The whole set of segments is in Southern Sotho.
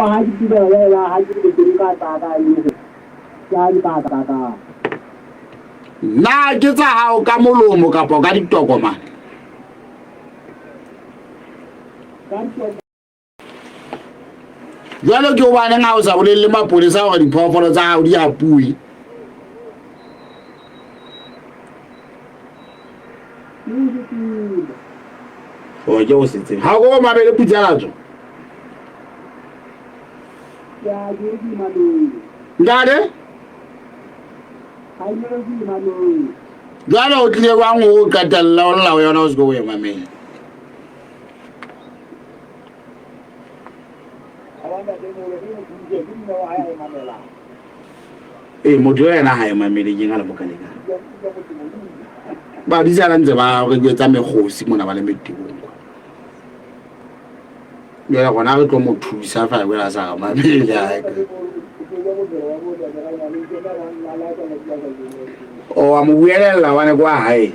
haji da wala haji da dinka ta da ni ya ni ta ta na ke tsa hao ka molomo ka poka ditokoma jalo ke o bana nga o sa bolelle mapolesa gore diphoofolo tsa hao di a pui o ke o setse ha go mabele putsalatso ya di manu ngade ha di manu jalo o tlile ba ngo katalla o lla o yona o se go ya mamela motho yena ha e mamele ke ngala bokaleka ba di tsala ntse ba re tsa megosi mona ba le metibong ya gona re tlo mo thusa fa wela sa mamele ya o a mo buelela wana kwa hae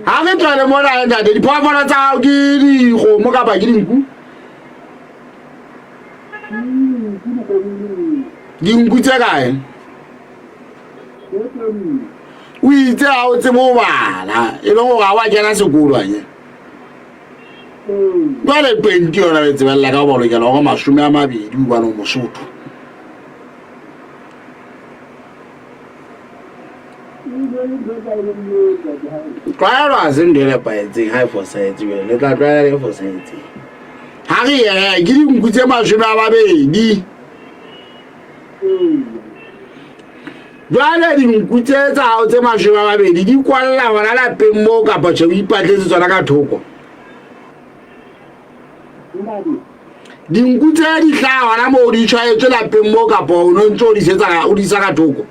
ha re tswale mona enda di phofolo tsa ke di go mo ka ba ke dinku dinku tse kae o itse ha o tsebo bala e le go ga wa kena sekolo anye jwale 20 yona le tsebella ka bo lokela go 20 o ba no Mosotho tlwaelo a sendele paetseng high for science le tla tlwaela le for science ha re ye ke dinku tse 20 jwale dinku tse tsa hao tse 20 di kwalla hona lapeng mo ka pa tshwe o ipatletse tsona ka thoko dinku tse di tla hona mo di tshwaetse lapeng mo ka pa o no ntse o di setsa o di sa ka thoko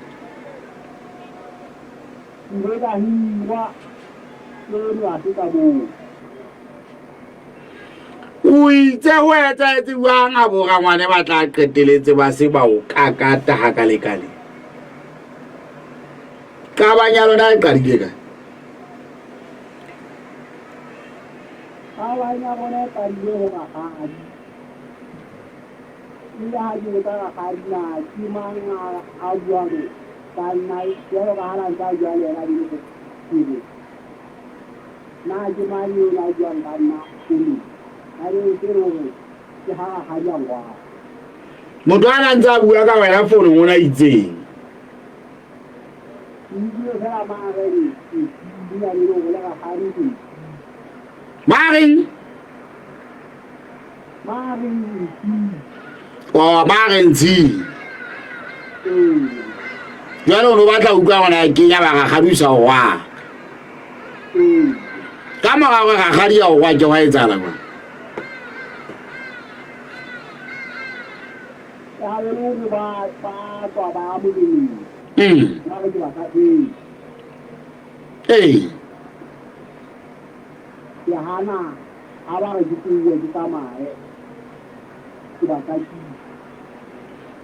o itse ho etsetse buang a bora ngwane ba tla qeteletse ba se ba o kakata ha ka lekale ka banyalo na qadile ka awanya bona ka di ho ba ha ila haji ta ka na ki manga a buane ka nai yo ga hala ta ja le na di ko na ji mani na jan ka na kuni ari tiro ki ha ha ya wa motho a ntse a bua ka wena fono ngona itseng Maring o marenzi jalo no batla utlwa gona ke nya ba ga gadusa wa ka moga ga gadia wa ke wa etsala kwa ya le ba mu hey ya hana aba re dikuwe di tamae ke ba ka ki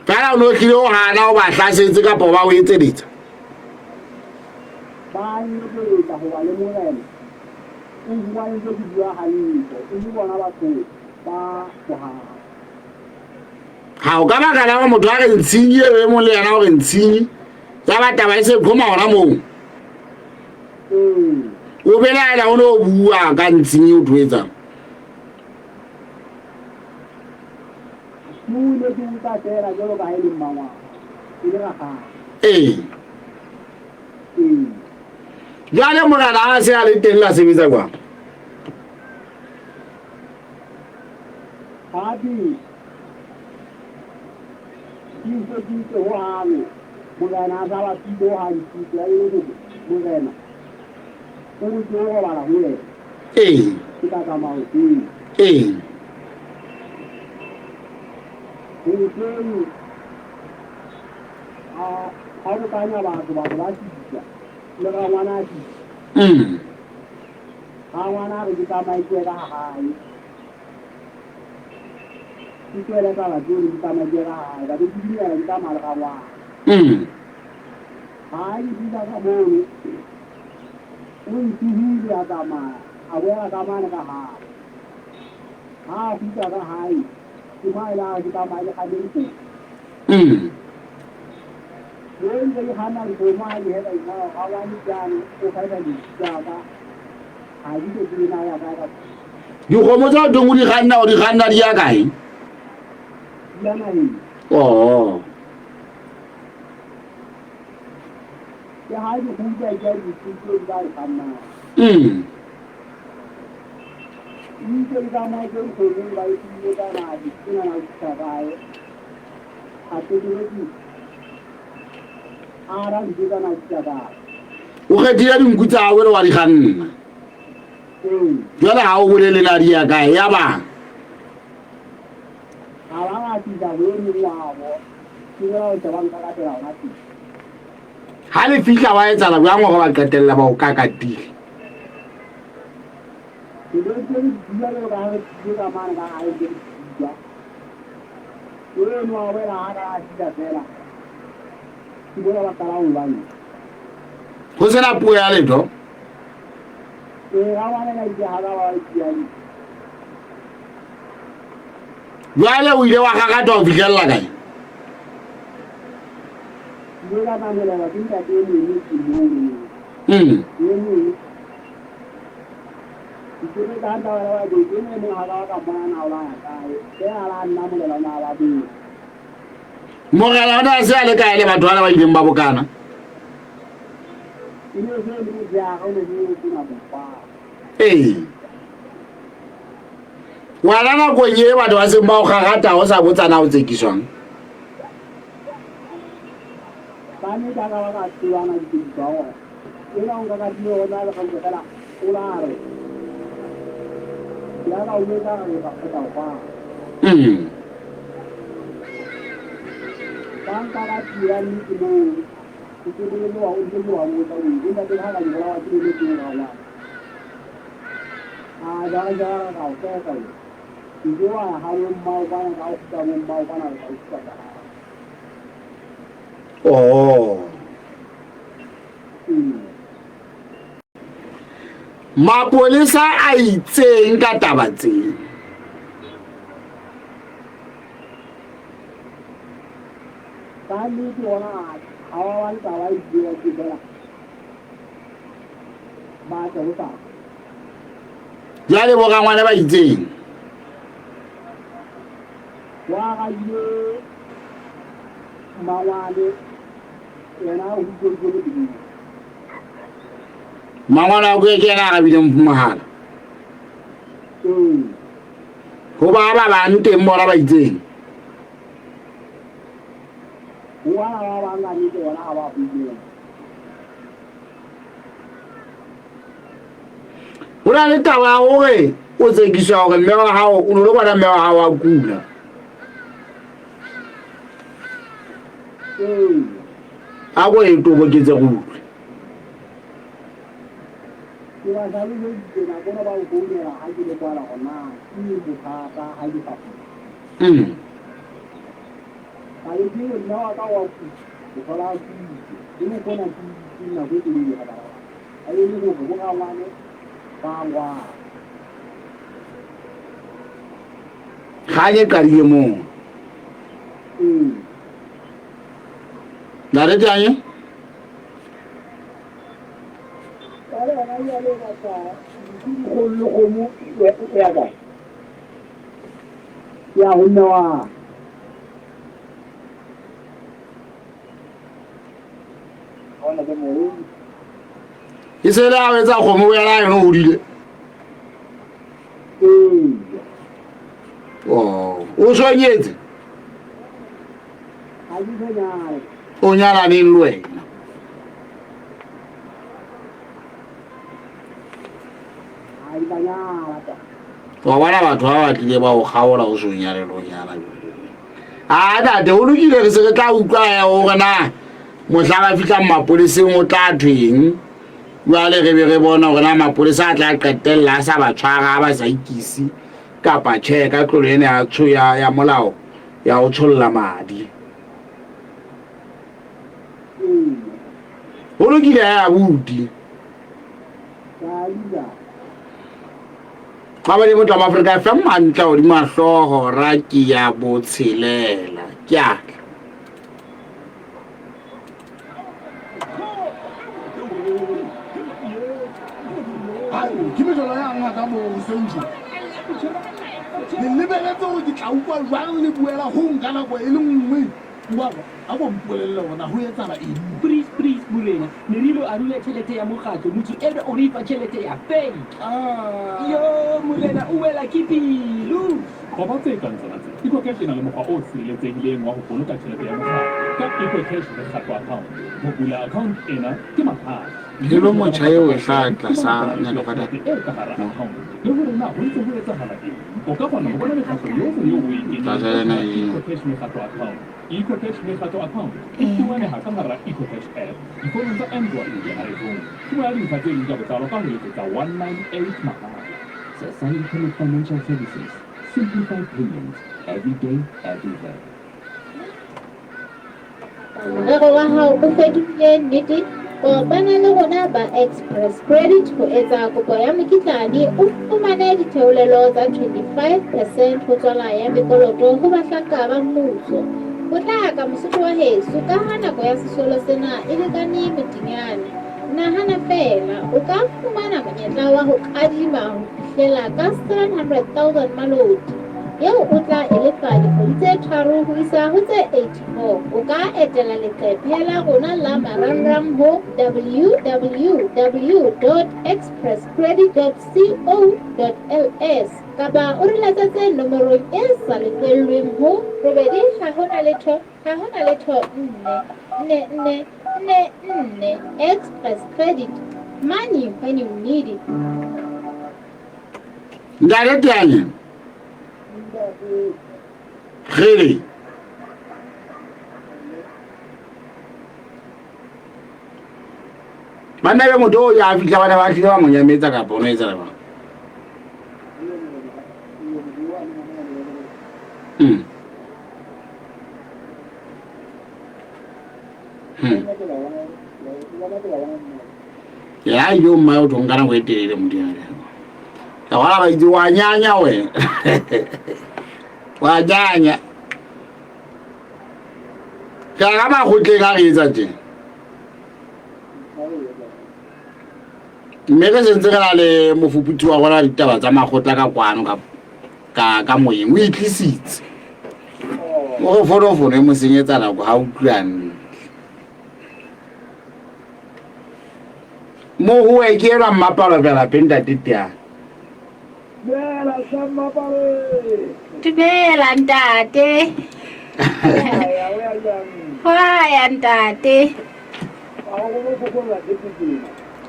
kana no kile o hana o ba hlasetse ka po ba o etseditsa ba ni le ta ho wa le morena o bua le go bua ha ni o bona ba go ba go ha o ka ba kana mo motho a re ntsinyi e mo le yana o re ntsinyi tsa ba taba e se khoma ona mo o bela ela o no bua ka ntsinyi o twetsa mu le di ta tera jolo ga ile mama ile ga ha jale mona la se a le teng la se bitsa kwa habi di se ho halo mona za ba ti do ha di ya ile mona o di o ba la hule kita ka ma o ini aku tanya ba sih le ga ngwana sih ngwana re kita mai ke ga hai ke le ka la ke kita mai ke ga hai ga di ya kita mal ga wa hai di da ga mo ni ti hi ya ga ma awe ga ma na ga ha kita ga hai mai la kita mai la kali itu yang jadi hana itu mai dia dah mau awal ni jangan bukan lagi jaga hari tu di naya kaya yu ko mo sa dongu di khana dia kai dia nai oh ya hari tu hujan jadi itu dah hana ini jadi mai jadi tu mai itu dah nai itu nai sabai atau dulu arang juga nai sabai o ka dia ding kutsa wa wa di khanna jala ha o bolele na dia ka ya ba ala ti da we ni wa bo ti ra o bang ka te ra na ti ha le fihla wa etsa la bua ngo ba qetella ba o ka ka ti ti do ti dia le ga ti ga man ga ai ti ja we no we la ga ti da te la ti do la ta la un ba ni go sena puo ya le do jwale o ile wa ga to fikella kae mogala o na se a le kae le batho ba le ba ileng ba bokana ngwana nakong e batho ba seng ba o gagata o sa botsana o tsekiswang itu dia luar untuk luar tahu dia dah dah lagi luar tu dia tu luar jangan kau tahu itu harus mau banyak kau jangan mau banyak kau oh mapolesa a itseng ka taba tsena tadi tu orang awal kawai dia juga baca lupa jale boka ngwana ba itseng wa ga ye mawale yana hujjojo ni mangwana go ke na ga bile mmahala go ba nte mmora ba itseng wa nga ni de wala wa bile ora le tawa o re o tsekiswa go mme wa hao o no le bona mme wa hao a kula a go e to go ke tse go ya sabi ni na bona ba go ne ra ha ke le kwala gona ni bu ka ha di pa ai di no ka wa ku ko la ni ko na ki na go ni ha ba ai ni go go ka wa ne ba wa khaye kariye mo dare jaye ale na ya le ka ta ko lo ko mu ya ga ya hunna wa ona de mo isela a wetsa go mo wela yona o dile oh o shonyetse ha di nyale o nyala ni lwena ai ba nyala ta wa bana batho ba batlile ba o gaola o shonyale lo nyala da de o lokile re se re tla utlwa ya o gona mohla ba fitla mapoleseng o tla thweng jwale re be re bona gore na mapolesa a tla qetella a sa ba tshwara ba sa ikisi kapa tjhe ka tlolo ene ya molao ya o tsholla madi o lokile ya budi ba ba di motho wa Afrika FM mantla o di mahloho ra ke ya botshelela ke a ke metšhelo ya ngaka mo sentsho le lebeletse gore ke tla utlwa jwang le buela go nka nako e le nngwe a bo mpolelele gona go etsala eng Please, Mulena. Nerilo arule chelete ya mukhato. Mutu ebe oripa chelete ya pay. Yo, Mulena, uwela kipilu. Go ba tse kang tsona tse iko cash ena le mokgwa o sireletsehileng wa go boloka tšhelete ya mokgatlo ka iko cash le kgatlo account go bula account ena ke maphata le lo motjha eo e hlatla sa nyalokata e ka hara account le gore na ho ntse ho etsahala eng o ka kgona go bona mekgatlo yohle eo o e Tla iko cash le kgatlo account iko cash le kgatlo account e fumaneha ka hara iko cash app difounung tsa Android le iPhone fumana dintlha tse ding ka botlalo ka ho letsetsa 198 mahala Sasani Financial Services. Simplified payments every day, everywhere. Morero wa hao o fedile nnete kopana le rona ba Express Credit ho etsa kopo ya mekitlane o fumane ditheolelo tsa 25% ho tswala ya mekoloto ho bahlanka ba mmuso ho tla ka mosotho wa heso ka ha nako ya sesolo sena e lekane metinyane nahana fela o ka fumana monyetla wa ho kadima ho fihlela ka 700,000 maloti yeo o tla eletsa dikgwedi tse tharo ho isa ho tse 84 o ka etela leqephe la rona la marangrang ho www.expresscredit.co.ls kapa o re letsetse nomorong e sa lefellweng ho 4 Express Credit, money when you need it. ndale tanya khiri bana be motho o ya fitla bana ba tlile ba mo nyametsa ka bona e tsela ba ya yo mma o tongana go etelele modiyana ka wala ba itse wa nyanya we wa nyanya ka ga ba go tle ga re etsa tse mme ke sentse ka na le mofuputsi wa gona ditaba tsa magotla ka kwano ka moyeng o itlisitse o go fono e mo senyetsa nako ha utlwane mo ho e ke ra mmapalo bela penta titia bela sa mmapale Dumela ntate. ya we a yang Haya ntate. a go go go la dipitsi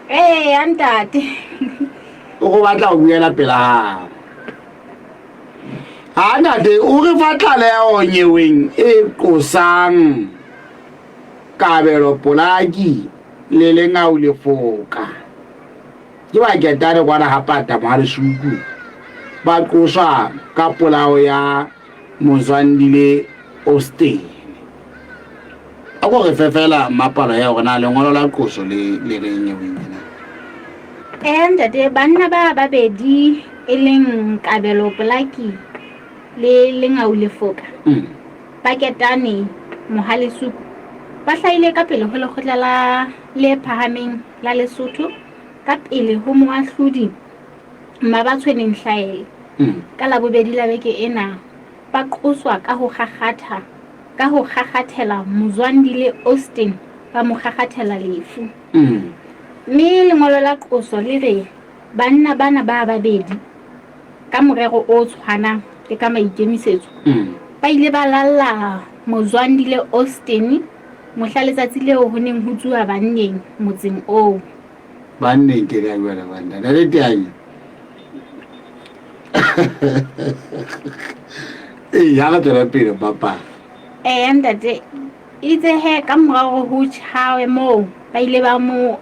Ntate. o go batla o buela pela ha ntate o re fatla le o nyeweng e kosang kabelo polaki le lengau le foka ke ba ketane kwana hapata mo re suku ba qoswa ka polao ya Mozandile Austin a go re fefela mapalo ya gona le ngolo la qoso le nyeweng Ntate banna ba babedi e leng kabelo polaki le lengau le foka. Ba ketane mohalesuku ba hlaile ka pele ho lekgotla la le phahameng la Lesotho ka pele ho moahlodi mabatshweneng hlaele ka la bobedi la beke ena ba qoswa ka ho kgakgathela Mozandile Austin ba mo kgakgathela lefu mme lengolo la qoso le re banna bana ba babedi ka morero o tshwanang le ka maikemisetso ba ile ba lalla Mozandile Austin mohla letsatsi leo ho neng ho tsuwa banneng motseng oo banneng ke ya bana bana na le tianya ya ga tsela pele papa ntate itse he ka morao ho tšhawe moo ba ile ba mo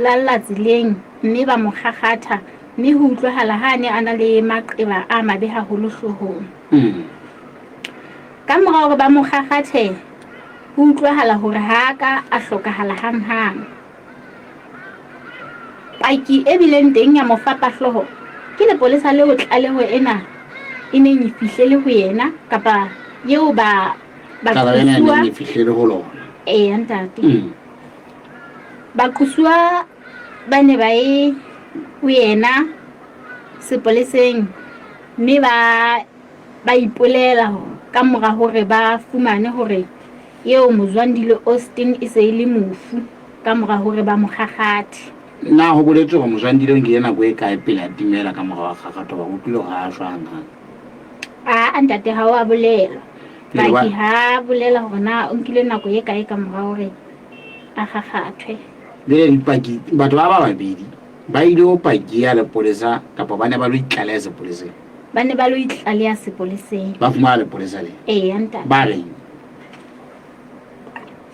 lalla tseleng mme ba mo kgakgatha mme ho utlwahala ha ne a na le maqeba a mabe haholo hloohong ka morao ba mo kgakgathe ho utlwahala hore ha ka a hlokahala hanghang paki e bileng teng ya mofapa hloho ke lepolesa leo tlaleho ena e neng e fihlele ho yena kapa yeo ba Taba ena qoswa e fihlele ho lona. ntate ba qoswa ba ne ba e ho yena sepoleseng mme ba ipolela ka mora hore ba fumane hore eo Mozwandile Austin e se e le mofu ka mora hore ba mo kgakgathe. Na ho boletse hore Mozwandile ke yena go e kae pele a timela ka mora wa kgakgatho ba utlwile ga a shwang ha. Ntate ha wa bolela ba ke ha bolela hore na o nkile nako e kae ka mora hore a kgakgathwe. Le dipaki batho ba babedi ba ile ho paki ya lepolesa kapa ba ne ba lo itlaleha sepoleseng. Ba ne ba lo itlaleha sepoleseng. Ba fumana lepolesa le. Ntate. Ba re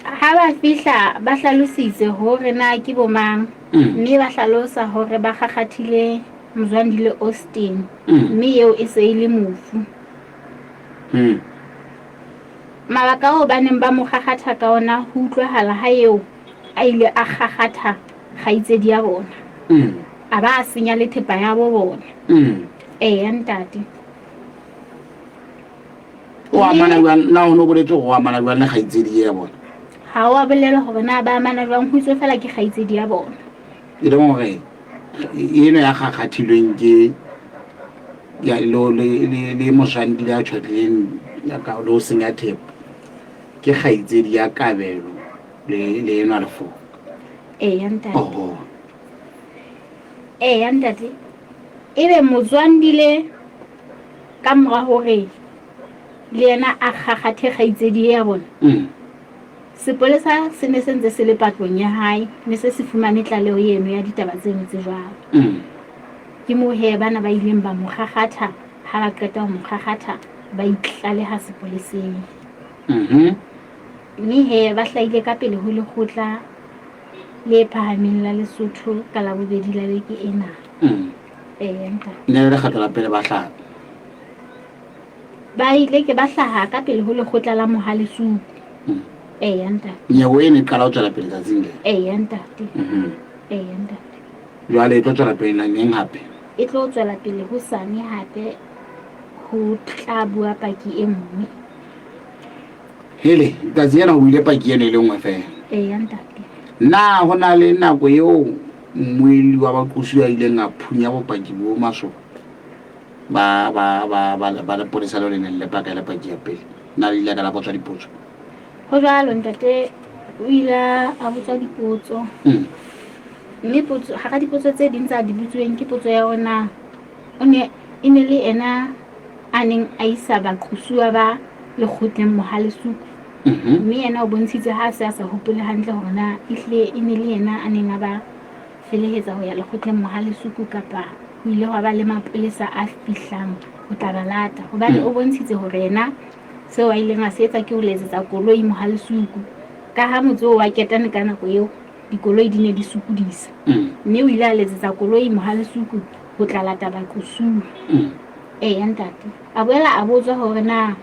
ha ba fihla ba hlalositse hore na ke bomang mme ba hlalosa hore ba kgakgathile Mozwandile Austin mme eo e se e le mofu. Mabaka ao ba neng ba mo kgakgatha ka ona ho utlwahala ha eo a ile a kgakgatha kgaitsedi ya bona a ba a senya le thepa ya bo bona. Ntate o amana jwang na o no boletse go amana jwang le kgaitsedi ya bona? ha wa bolela hore na ba amana jwang ho itse fela ke kgaitsedi ya bona. E le gore eno ya kgakgathilweng ke ya le Mozwandile a tshwatleng ya ka lo senya thepa ke kgaitsedi ya Kabelo le ena le fo. Ntate ntate ebe Mozwandile ka mora hore le yena a kgakgathe kgaitsedi ya bona sepolesa se ne sentse se le patlong ya hae ne se fumane tlaleho eno ya ditaba tseno tse jwalo. Ke mo he bana ba ileng ba mo kgakgatha ha ba qeta ho mo kgakgatha ba itlaleha sepoleseng. Mme he ba hlaile ka pele ho lekgotla le phahameng la Lesotho ka la bobedi la beke ena. Ne re kgatla pele ba hlaha ba ile ke ba hlaha ka pele ho lekgotla la Mohalesuku. Ntate nyewe ene qala o tsela pele tsatsing le. Ntate ntate jwale e tlo tsela pele neng hape e tlo tswela pele ho sane hape ho tla bua paki e nngwe. hele tsatsi ena o ile paki ene le nngwe fela. Ntate na ho na le nako eo mmueli wa baqosi a ileng a phunya bopaki bo maso ba lepolesa le leng le paka le paki ya pele na le ile ka la botswa dipotso ho jwalo ntate o ile a botsa dipotso mme potso ha ka dipotso tse ding tsa di butsuweng ke potso ya ona o ne e ne le ena a neng a isa baqosuwa ba lekgotleng Mohalesuku mme yena o bontshitse ha se a sa hopole hantle hore na ehle e ne le yena a neng a ba felehetsa ho ya lekgotleng Mohalesuku kapa ho ile hwa ba le mapolesa a fihlang ho tla ba lata hobane o bontshitse hore yena seo a ileng a se etsa ke ho letsetsa koloi Mohalesuku ka ha motse wa ketane ka nako eo dikoloi di ne di sukudisa mme o ile a letsetsa koloi Mohalesuku ho tla lata baqosuwa. Ntate a boela a botswa hore na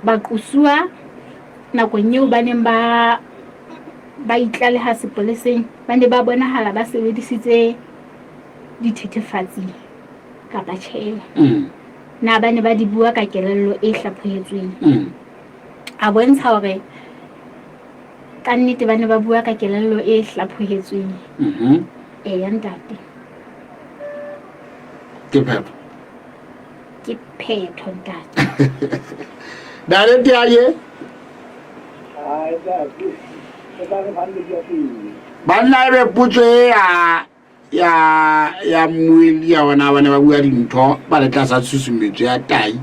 baqosuwa nakong eo ba neng ba itlaleha sepoleseng ba ne ba bonahala ba sebedisitse dithethefatsi kapa tjhe na ba ne ba di bua ka kelello e hlaphohetsweng. A bontsha hore ka nnete ba ne ba bua ka kelello e hlaphohetsweng. Ntate ke phetho ntate. dale tiaye banna be putso ya mmueli ya bona ba ne ba bua dintho ba le tlasa tshusumetso ya tai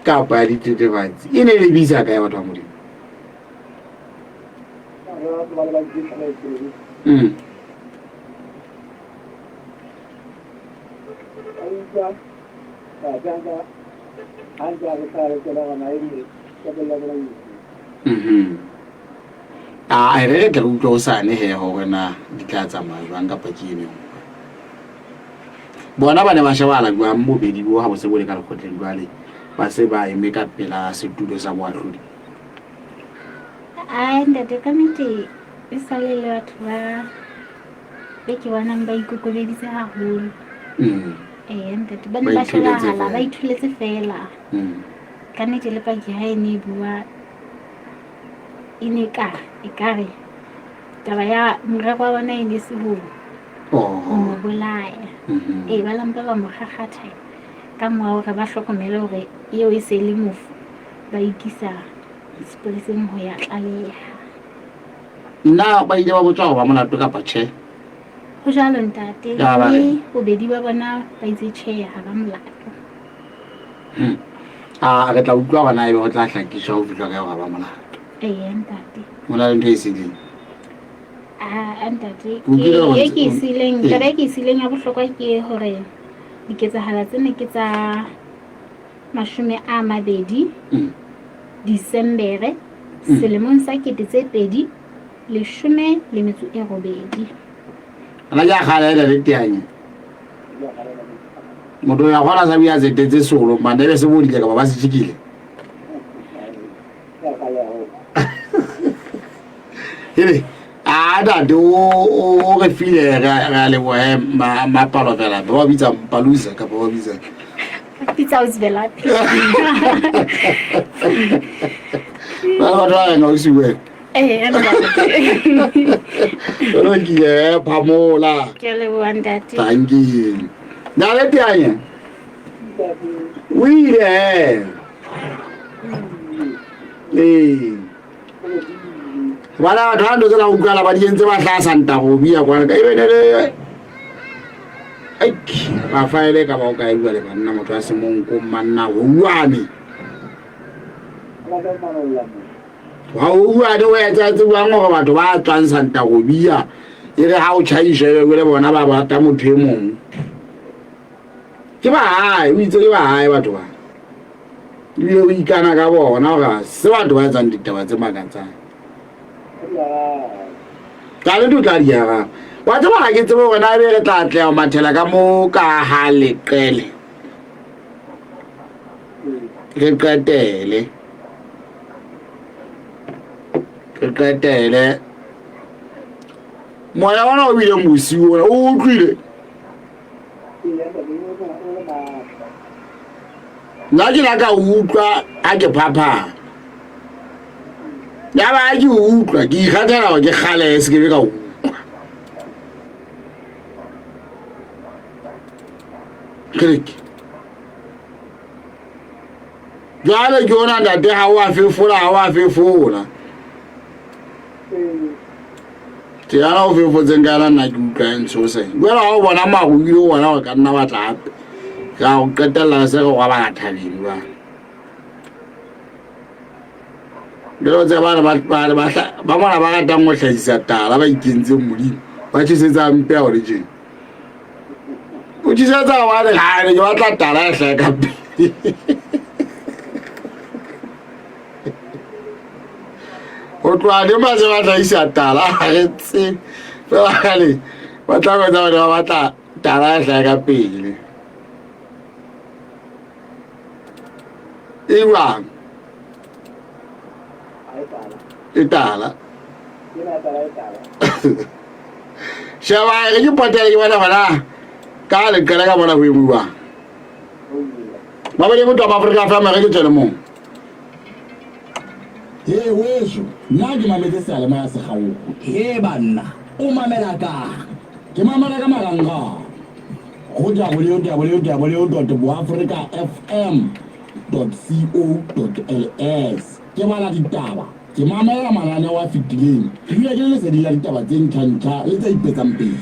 kapa ya dithethefatsi e ne le bisa ka ya batho ba modimo. A re tla utlwa o sane he hore na di tla tsamaya jwang kapa ke ene bona ba ne ba shebala jwang bobedi bo ha bo se bo le ka lekgotleng jwale ba se ba eme ka pela setulo sa boahlodi. Ntate ka nnete e sale le batho ba ke bonang ba ikokobeditse haholo. ntate ba ne ba shebahala ba ithuletse fela ka nnete le paki ha e ne bua ikare taba ya morero wa bona e ne se ho mo bolaya ba lampa ba mo gagata ka moa hore ba hlokomele hore eo e se le mofu ba ikisa sepoleseng ho ya tlaleha. Nna ba ile ba botsa ba molato ka patche ho jalo ntate le bobedi ba bona ba itse tjhe ha ba molato. Re tla utlwa bana ebe ho tla hlakiswa ho fihla ka ba molato. Ntate Mona le ntho e sileng ntate ke isileng taba ke isileng ya bohlokwa ke hore diketsahala tsene ke tsa 20 December selemong sa 2018 ana ja khala ela le tianye moto ya gona sa bia zetetse solo mandebe se bodile ka ba se tshikile ebe ada o re file ga le boe ma palo fela ba bitsa palusa ka ba bitsa pizza uzvela ba ba no siwe Oke, pamola. Kelebuan dati. Thank you. Nale tianye. Wile. Wala thando tsela ukala ba dientse ba tla santa go bia kwa ka ibenele. Ai, ba faele ka ba o ka ibua le bana motho a se monko manna ho uane. Wa uwa de wa tsa tsa ngo batho ba tswang santa go bia ere ha o chaise le bona ba ba ta motho e mong ke ba hai o itse ke ba hai batho ba ile o ikana ka bona ga se batho ba tsang ditaba tse makatsa ka le tla dia ga wa tsaba ga ke tsebo bona be re tla tle o mathela ka mo ka ha le qele re qetele Ketele moya wana o bile mosi ona o utlwile nna ke la ka utlwa a ke phapha ya ba ke utlwa ke ikgathela ke kgale se ke be ka utlwa kriki jwale ke ona ntate ha wa fefola Tiana o fefo tsengana na ke utlwa ntso se bona ha o bona magwile o bona o ka nna ba tla hape ga o qetella se go ba ga thabile ba Dilo tse ba bona ba ga tang go hlahisa tala ba ikentse modimo ba tshisetsa mpe ya origin o tshisetsa wa le ga re ba tla tala e hle ka o tloa le ba se ba tlhaisa tala re tse fela gale ba tla go tsa ba batla tala e hle ka pele Iwan Itala Shaba ke potele ke bona ka le kala ka bona go imwa ba ba le motho ba Afrika fa ma ke tsele mo weso nna ke mametse sealema ya segago banna o mamela ka ke mamela ka maranga go www.boafricafm.co.ls ke bala ditaba ke mamela manane wa fitileng ke le se di la ditaba tse ntšha le tse ipetsang pele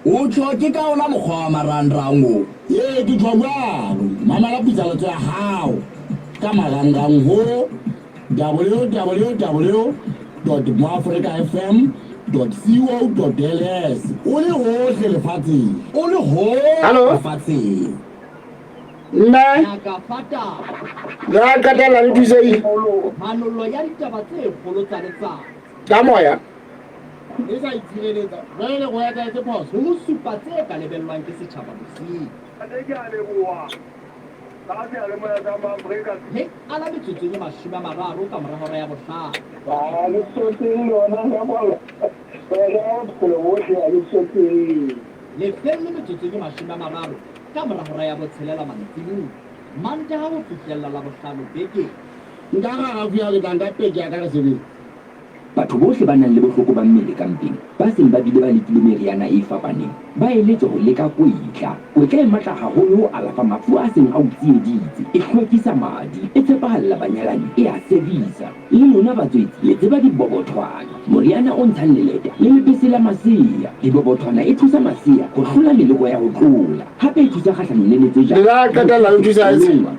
o tšhoke ka ona mokgwa wa maranrango ke tšhwa bjalo mamela pitsaletso ya gago ka marangrang ho www.boafricafm.co.ls o le hohle lefatsheng o le Hello? lefatsheng nna ga ka tla le tsei manolo ya ditaba tse kgolo tsa letsatsi ka moya e sa itshireletsa jwale go ya ka tse phoso ho supa tse ka lebellwang ke setjhaba bosiu he ala metsotso e 30 ka mora hora ya bohlano le soteng yona ya bola. Ba ya go le bohle a le soteng. le felle metsotso ke 30 ka mora hora ya botshelela mantsibuya Mantaha ho fihlela Labohlano bekeng. Nka gago ya ke tanga peke ya ka re sebetsa. Batho bohle ba nang le bohloko ba mmele ka mpeng ba seng ba bile ba lekile meriana e fapaneng ba eletswe ho leka kwetla e matla haholo ho alafa mafu a seng a utsieditse e hlwekisa madi e tshepahalla banyalani e a servisa le lona batswetsi le tseba dibobothwana moriana o ntshang lelete le lebese la masea dibobothwana e thusa masea ho hlola meloko ya ho tlola hape e thusa kgahlanong le letseja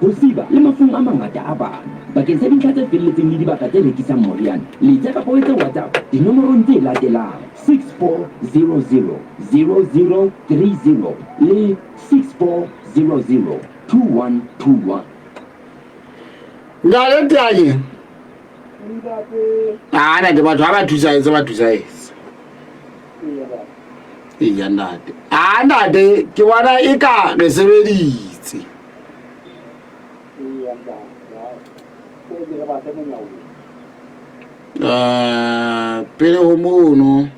ho siba le mafung a mangata a bana bakeng sa dintlha tse felletseng le dibaka tse rekisang moriana letsa kapa o etse WhatsApp dinomorong tse latelang 6400 0030 le 6400 2121. Ngale tanye. Ana de batho ba thusaetse ba thusaetse. Iya ndate. Ana de ke bona e ka re sebeditse. Iya ndate. Ko dire ba temo nyawo. Pele ho mono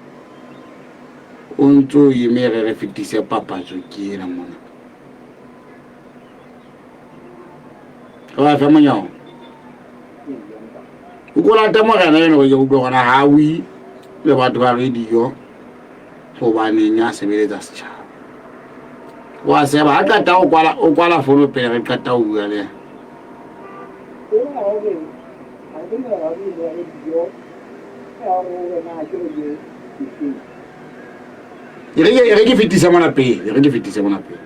o ntso yimere re fitise papatso ke ena mona wa fa monyawo o kola ta mogana eno go go gona hawi le batho ba radio go ba nenya sebeletsa setšhaba wa se ba ka ta o kwala fono pele re ka ta o bua le re ke fitisa mona pele re ke fitisa mona pele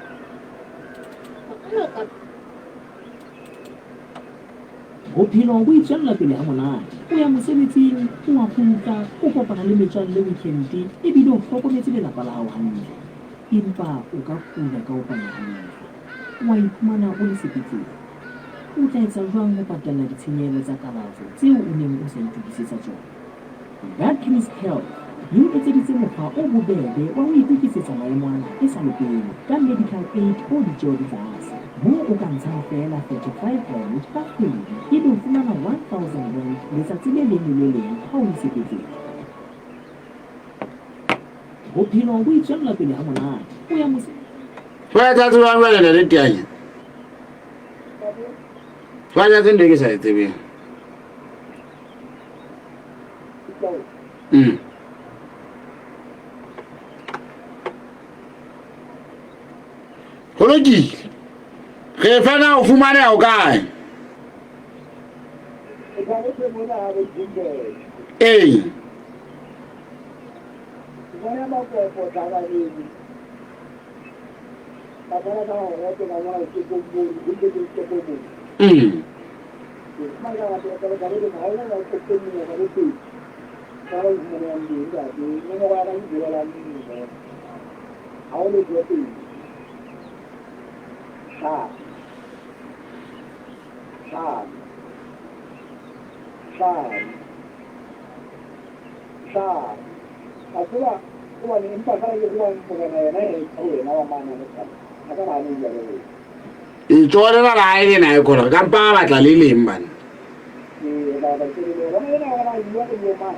bophelo bo itswella pele ha monate o ya mosebetsing o a kgutla o kopana le metswalle weekend ebile o hlokometse lelapa la hao hantle empa o ka kula ka ho panya hantle wa iphumana o le sepetlele o tla etsa jwang ho patala ditshenyehelo tsa kalafo tseo o neng o sa itokisetsa tsona Batteries Health you etseditse mokgwa o bobebe wa ho itokisetsa maemo ana e sa le pele ka medical aid o ditjeo di tlase moo o ka ntshang feela 35 rand ka kgwedi ebe o fumana 1,000 rand letsatsi le leng le le leng ha o le sepetlele bophelo bo itswella pele ha monate o ya fa tsa tswa ba le le tianya fa ja tsende ke sa tsebe Holoki re fana o fumana o kae eh Bona ba ko tala ni. Babala ka ho ke na wa ke ko ko. Manga wa ke ka ni na ila na ko ke ni na ko. Para ni na ndi da ni na wa na ni la ni. Awole ko ti. Sa. Asura kuwa ni mpaka ile kuwa mpaka na ile na mama na hata na ni yale e tsore na la ile na ko ka mpa ba tla le leng bana ni la ba tsere le na na na yuwa ke ma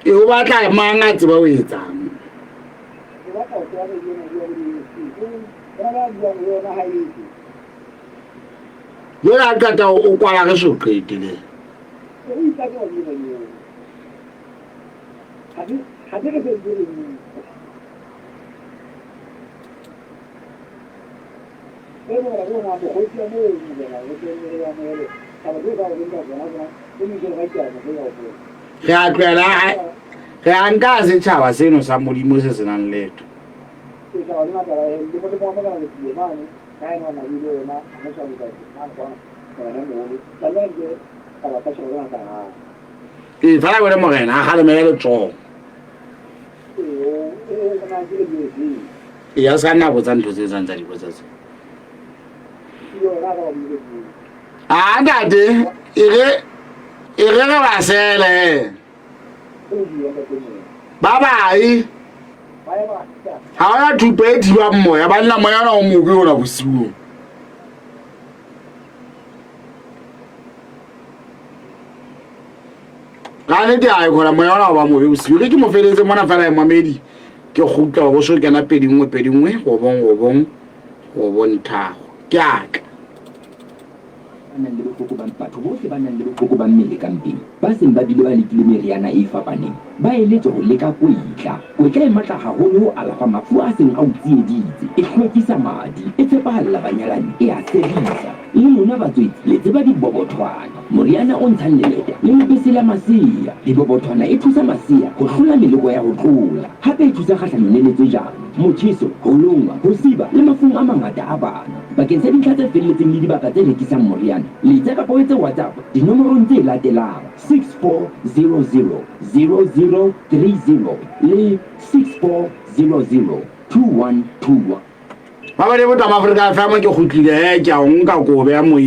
e o batla manga tse ba o etsang ni ba ka tsaya le ni yuwa ni na na yuwa na hayi yo la ka ta o kwala ke so qetile ni ta ko ni ni hadi ke dire ni pero la buena de hoy tiene ni de la de ni la mere sabe que va a venir con la ni que va a quedar no ya kwela ke anga se tshaba seno sa modimo se senang letho ke sa ona ka le mo mo mo na le ni ba ni ka no na video na mo sa ni ka na ko na mo ni la le ke para ka shora na ka e fala go le morena ga le mele tso ya sana botsa ntho tse tsantsa di botsa tse a ndate ire ba sele bye ha ya thupe di ba moya ba nna moya na o mobe o la bosiu ga ne di a go la moya na ba mobe bosiu ke mo feletse mona fela ya mamedi ke khutla go so kena pedingwe go bon thago ke atla batho bohle ba nang le bohloko ba mmele ka mpeng ba seng ba bile ba lekile meriana e fapaneng ba eletswe ho leka kwetla kwetla e matla haholo ho alafa mafu a seng a o tsieditse e hlwekisa madi e tshepahalla banyalani e a sebisa le lona batswetsi le tseba dibobothwana moriana o ntshang lelete le lebese la masea dibobothwana e thusa masea ho hlola meloko ya ho tlola hape e thusa kgahlanong le letsejana motjheso ho longwa ho siba le mafung a mangata a bana bakeng sa dintlha tse felletseng le dibaka tse rekisang moriana letsa kapa o etse WhatsApp dinomorong tse latelang 6400 0030 le 6400 2121 ba ba le botama Afrika FM ke khutlile ke a o nka ko be ya mo